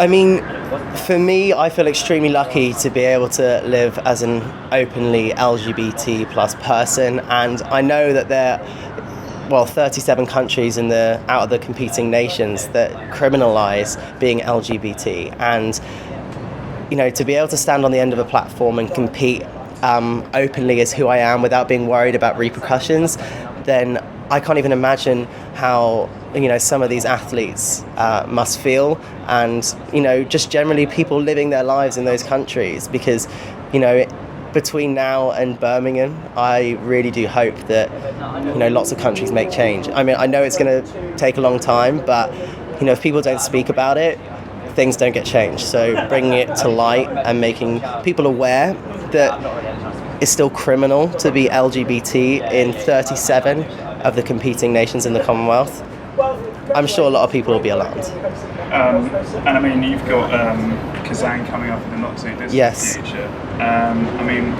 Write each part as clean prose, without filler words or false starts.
I mean, for me, I feel extremely lucky to be able to live as an openly LGBT plus person, and I know that there are 37 countries out of the competing nations that criminalise being LGBT, and to be able to stand on the end of a platform and compete openly as who I am without being worried about repercussions, then I can't even imagine how some of these athletes must feel, and just generally people living their lives in those countries, because between now and Birmingham, I really do hope that lots of countries make change. I mean, I know it's going to take a long time, but if people don't speak about it, things don't get changed. So bringing it to light and making people aware that it's still criminal to be LGBT in 37 of the competing nations in the Commonwealth, I'm sure a lot of people will be alarmed. And I mean, you've got Kazan coming up in the not too distant future. I mean,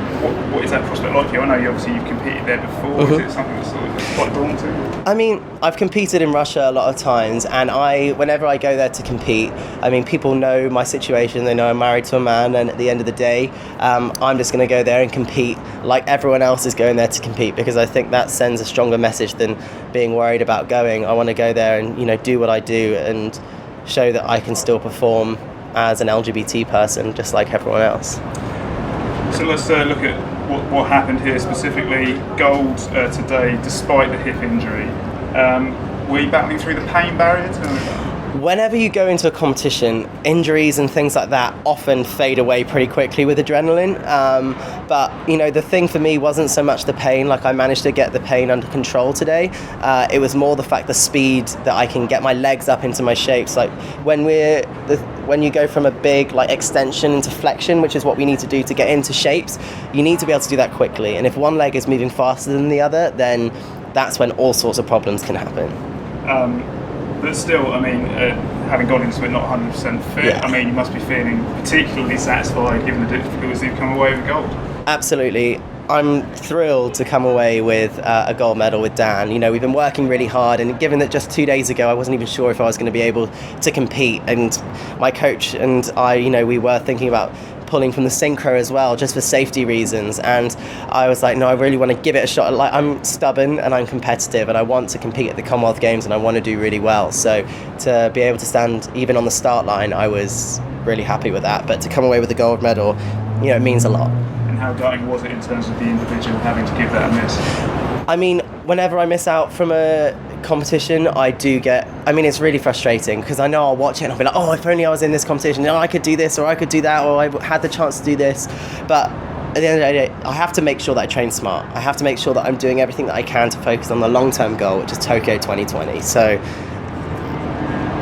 what is that prospect like for you? I know you've competed there before. Mm-hmm. Is it something that's sort of quite daunting? I mean, I've competed in Russia a lot of times, and whenever I go there to compete, I mean, people know my situation. They know I'm married to a man, and at the end of the day, I'm just going to go there and compete like everyone else is going there to compete, because I think that sends a stronger message than being worried about going. I want to go there and do what I do and show that I can still perform as an LGBT person just like everyone else. So let's look at what happened here specifically. Gold today, despite the hip injury. Were you battling through the pain barrier? Whenever you go into a competition, injuries and things like that often fade away pretty quickly with adrenaline. But the thing for me wasn't so much the pain. Like, I managed to get the pain under control today. It was more the speed that I can get my legs up into my shapes. Like when you go from a big extension into flexion, which is what we need to do to get into shapes, you need to be able to do that quickly. And if one leg is moving faster than the other, then that's when all sorts of problems can happen. But still, I mean, having gone into it not 100% fit, I mean, you must be feeling particularly satisfied given the difficulties you've come away with gold. Absolutely. I'm thrilled to come away with a gold medal with Dan. We've been working really hard, and given that just 2 days ago I wasn't even sure if I was going to be able to compete, and my coach and I, we were thinking about pulling from the synchro as well, just for safety reasons, and I was like, no, I really want to give it a shot. Like, I'm stubborn and I'm competitive, and I want to compete at the Commonwealth Games, and I want to do really well. So to be able to stand even on the start line, I was really happy with that. But to come away with the gold medal, it means a lot. And how gutting was it in terms of the individual having to give that a miss? I mean, whenever I miss out from a competition, it's really frustrating, because I know I'll watch it and I'll be like, oh, if only I was in this competition, I could do this, or I could do that, or I had the chance to do this. But at the end of the day, I have to make sure that I train smart. I have to make sure that I'm doing everything that I can to focus on the long-term goal, which is Tokyo 2020. So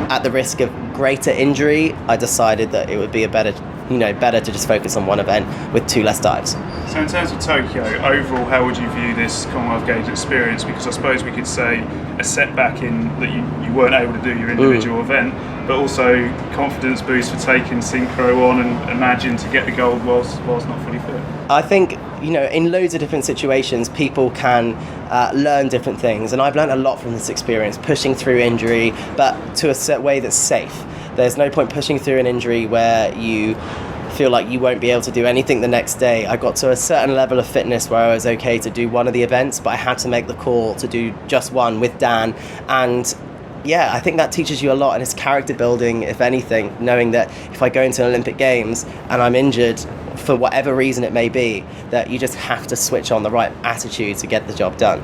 at the risk of greater injury, I decided that it would be better to just focus on one event with 2 less dives. So in terms of Tokyo, overall, how would you view this Commonwealth Games experience? Because I suppose we could say a setback in that you weren't able to do your individual event, but also confidence boost for taking synchro on and imagine to get the gold whilst not fully fit. I think, in loads of different situations, people can learn different things, and I've learned a lot from this experience, pushing through injury, but to a set way that's safe. There's no point pushing through an injury where you feel like you won't be able to do anything the next day. I got to a certain level of fitness where I was okay to do one of the events, but I had to make the call to do just one with Dan. And I think that teaches you a lot, and it's character building, if anything, knowing that if I go into an Olympic Games and I'm injured for whatever reason it may be, that you just have to switch on the right attitude to get the job done.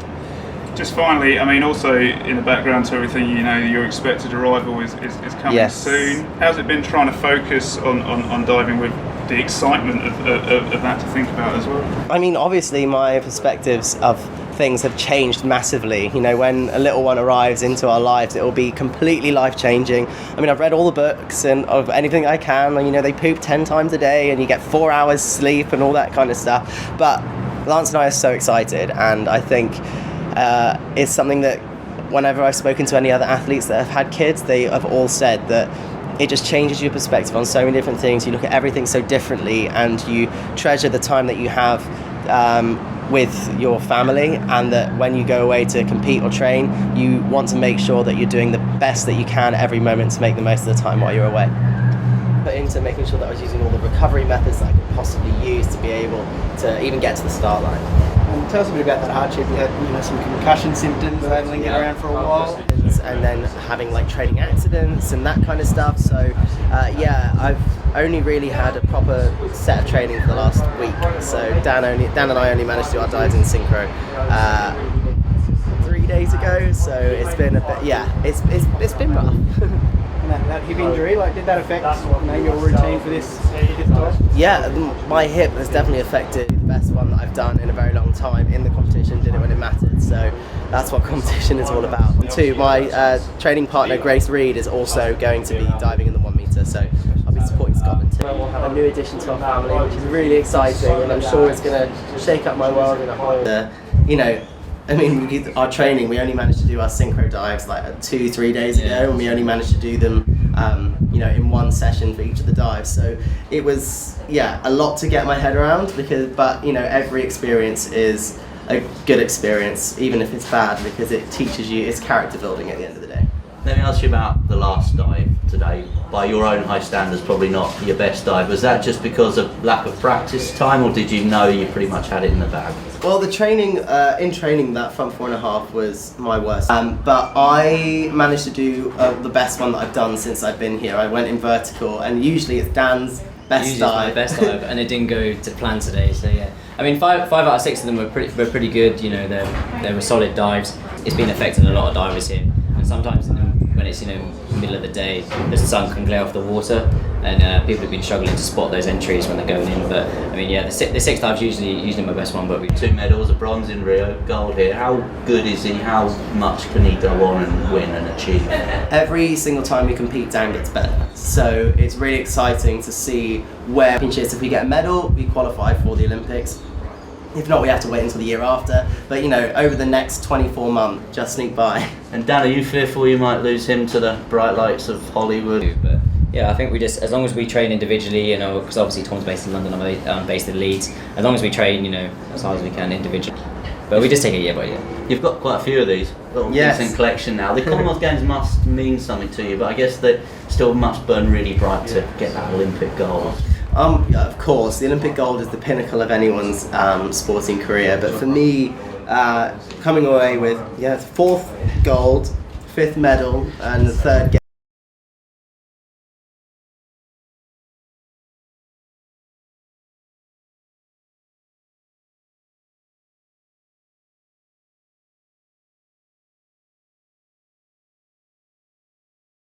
Just finally, I mean, also in the background to everything, your expected arrival is coming soon. How's it been trying to focus on diving with the excitement of that to think about as well? I mean, obviously my perspectives of things have changed massively. When a little one arrives into our lives, it will be completely life-changing. I mean, I've read all the books and of anything I can, they poop 10 times a day and you get 4 hours sleep and all that kind of stuff. But Lance and I are so excited, and I think it's something that whenever I've spoken to any other athletes that have had kids, they have all said that it just changes your perspective on so many different things. You look at everything so differently, and you treasure the time that you have with your family, and that when you go away to compete or train, you want to make sure that you're doing the best that you can every moment to make the most of the time while you're away. put into making sure that I was using all the recovery methods that I could possibly use to be able to even get to the start line. Tell us a bit about that hardship. You had some concussion symptoms, handling it around for a while. And then having like training accidents and that kind of stuff. So I've only really had a proper set of training for the last week. So Dan and I only managed to do our dives in synchro 3 days ago. So it's been a bit, it's been rough. And that hip injury, did that affect your routine for this dive? Yeah, my hip has definitely affected the best one that I've done in a very long time in the competition, did it when it mattered, so that's what competition is all about. And two, my training partner Grace Reed is also going to be diving in the 1 metre, so I'll be supporting Scotland too. We'll have a new addition to our family, which is really exciting, and I'm sure it's going to shake up my world in a whole... our training, we only managed to do our synchro dives 2-3 days ago, and we only managed to do them in one session for each of the dives. So it was a lot to get my head around, but every experience is a good experience, even if it's bad, because it teaches you, it's character building at the end of the day. Let me ask you about the last dive today. By your own high standards, probably not your best dive. Was that just because of lack of practice time, or did you know you pretty much had it in the bag? Well, the training, in training, that front 4.5 was my worst. But I managed to do the best one that I've done since I've been here. I went in vertical, and usually it's Dan's best dive. It's my best dive, and it didn't go to plan today. So yeah, I mean, five out of 6 of them were pretty good. They were solid dives. It's been affecting a lot of divers here, and sometimes when it's middle of the day, the sun can glare off the water, and people have been struggling to spot those entries when they're going in. But I mean, the 6 dives usually my best one. But we 2 medals, a bronze in Rio, gold here. How good is he? How much can he go on and win and achieve? Every single time we compete, Dan gets better. So it's really exciting to see where if we get a medal, we qualify for the Olympics. If not, we have to wait until the year after. But over the next 24 months, just sneak by. And Dan, are you fearful you might lose him to the bright lights of Hollywood? But yeah, I think we just, as long as we train individually, because obviously Tom's based in London, I'm based in Leeds. As long as we train, as hard as we can individually. But we just take it year by year. You've got quite a few of these, little decent collection now. The Commonwealth Games must mean something to you, but I guess they still must burn really bright to get that Olympic gold. Of course, the Olympic gold is the pinnacle of anyone's sporting career, but for me, coming away with 4th gold, 5th medal, and the 3rd